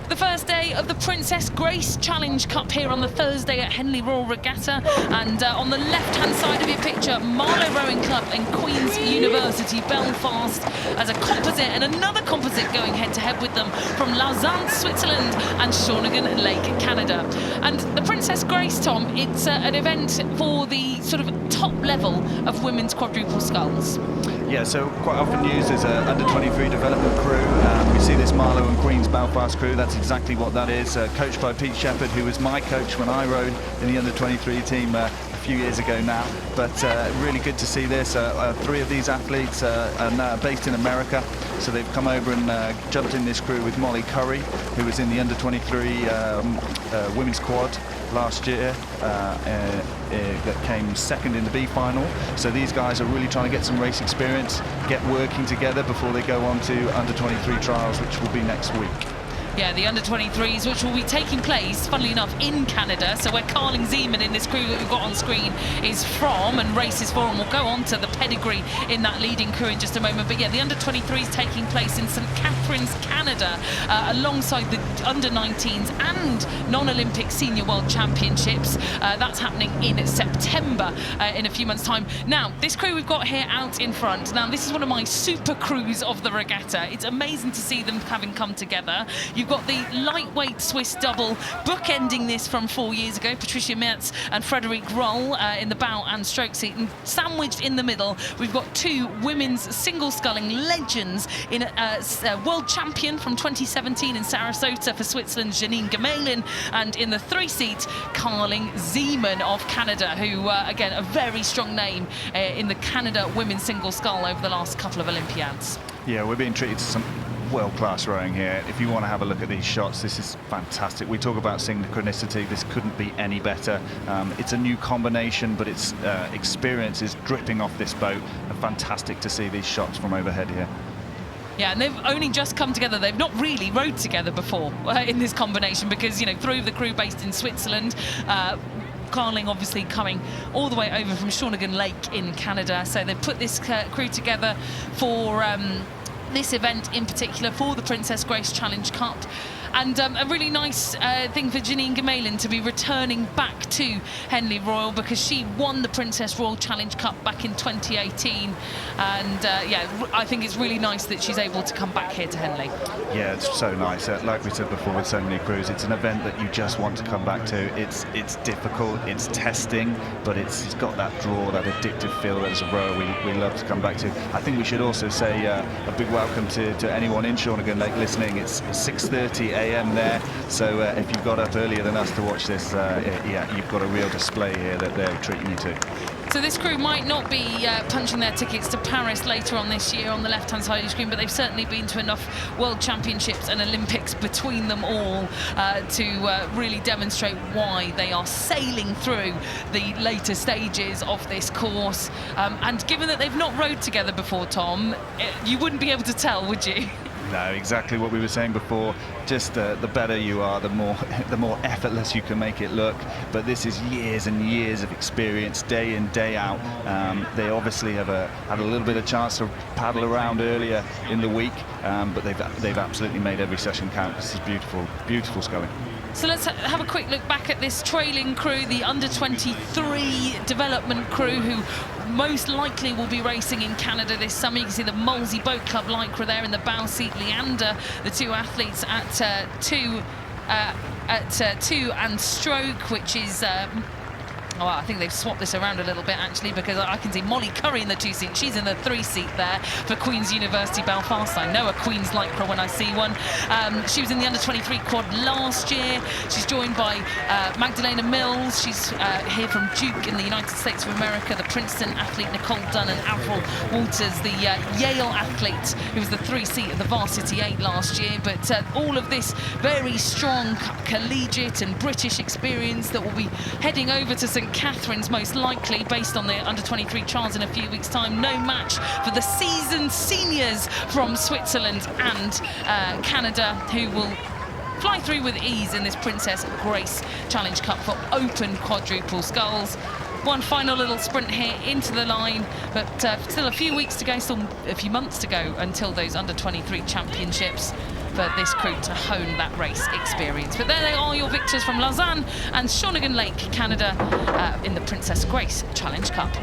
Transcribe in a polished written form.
The first day of the Princess Grace Challenge Cup here on the Thursday at Henley Royal Regatta, and on the left-hand side of your picture, Marlow Rowing Club and Queen's University Belfast as a composite, and another composite going head-to-head with them from Lausanne, Switzerland and Shawnigan Lake, Canada. And the Princess Grace, Tom, it's an event for the sort of top level of women's quadruple sculls. Yeah, so quite often used as a under-23 development crew. We see this Marlow and Queen's Belfast crew. That's exactly what that is. Coached by Pete Shepherd, who was my coach when I rowed in the under-23 team a few years ago now. But really good to see this. 3 of these athletes are based in America. So they've come over and jumped in this crew with Molly Curry, who was in the under-23 women's quad last year, that came second in the B final. So these guys are really trying to get some race experience, get working together before they go on to under-23 trials, which will be next week. Yeah, the under-23s, which will be taking place, funnily enough, in Canada. So where Carling Zeeman in this crew that we've got on screen is from and races for, and we'll go on to the pedigree in that leading crew in just a moment. But yeah, the under-23s taking place in St Catharines, Canada, alongside the under-19s and non-Olympic Senior World Championships. That's happening in September, in a few months' time. Now, this crew we've got here out in front. Now, this is one of my super crews of the regatta. It's amazing to see them having come together. You've got the lightweight Swiss double bookending this from 4 years ago, Patricia Mertz and Frederique Roll in the bow and stroke seat, and sandwiched in the middle we've got 2 women's single sculling legends in a world champion from 2017 in Sarasota for Switzerland, Janine Gemelin, and in the 3-seat Carling Zeeman of Canada, who again a very strong name in the Canada women's single scull over the last couple of Olympiads. Yeah, we're being treated to some world-class rowing here. If you want to have a look at these shots, this is fantastic. We talk about synchronicity. This couldn't be any better. It's a new combination, but its experience is dripping off this boat. And fantastic to see these shots from overhead here. Yeah, and they've only just come together. They've not really rowed together before in this combination because, you know, 3 of the crew based in Switzerland. Carling obviously coming all the way over from Shawnigan Lake in Canada. So they've put this crew together for this event in particular, for the Princess Grace Challenge Cup. And a really nice thing for Janine Gemelin to be returning back to Henley Royal, because she won the Princess Royal Challenge Cup back in 2018. And yeah, I think it's really nice that she's able to come back here to Henley. Yeah, it's so nice. Like we said before, with so many crews, it's an event that you just want to come back to. It's difficult, it's testing, but it's got that draw, that addictive feel that as a rower we love to come back to. I think we should also say a big welcome to anyone in Shawnigan Lake listening. It's 6:30 a.m. there, so if you've got up earlier than us to watch this, yeah, you've got a real display here that they're treating you to. So this crew might not be punching their tickets to Paris later on this year on the left-hand side of the screen, but they've certainly been to enough World Championships and Olympics between them all to really demonstrate why they are sailing through the later stages of this course. And given that they've not rowed together before, Tom, you wouldn't be able to tell, would you? No, exactly what we were saying before. Just the better you are, the more effortless you can make it look. But this is years and years of experience, day in, day out. They obviously have had a little bit of chance to paddle around earlier in the week, but they've absolutely made every session count. This is beautiful, beautiful sculling. So let's have a quick look back at this trailing crew, the under-23 development crew, who most likely will be racing in Canada this summer. You can see the Molesey Boat Club Lycra there in the bow seat. Leander, the 2 athletes at 2 and stroke, which is oh, I think they've swapped this around a little bit, actually, because I can see Molly Curry in the 2-seat. She's in the 3-seat there for Queen's University Belfast. I know a Queen's Lycra when I see one. She was in the under-23 quad last year. She's joined by Magdalena Mills. She's here from Duke in the United States of America. The Princeton athlete Nicole Dunn, and Aviron Walters, the Yale athlete, who was the 3-seat of the Varsity 8 last year. But all of this very strong collegiate and British experience that will be heading over to St Catharines, most likely, based on the under-23 trials in a few weeks' time. No match for the seasoned seniors from Switzerland and Canada, who will fly through with ease in this Princess Grace Challenge Cup for open quadruple sculls. One final little sprint here into the line, but still a few weeks to go, still a few months to go until those under-23 championships. for this crew to hone that race experience. But there they are, your victors from Lausanne and Shawnigan Lake, Canada, in the Princess Grace Challenge Cup.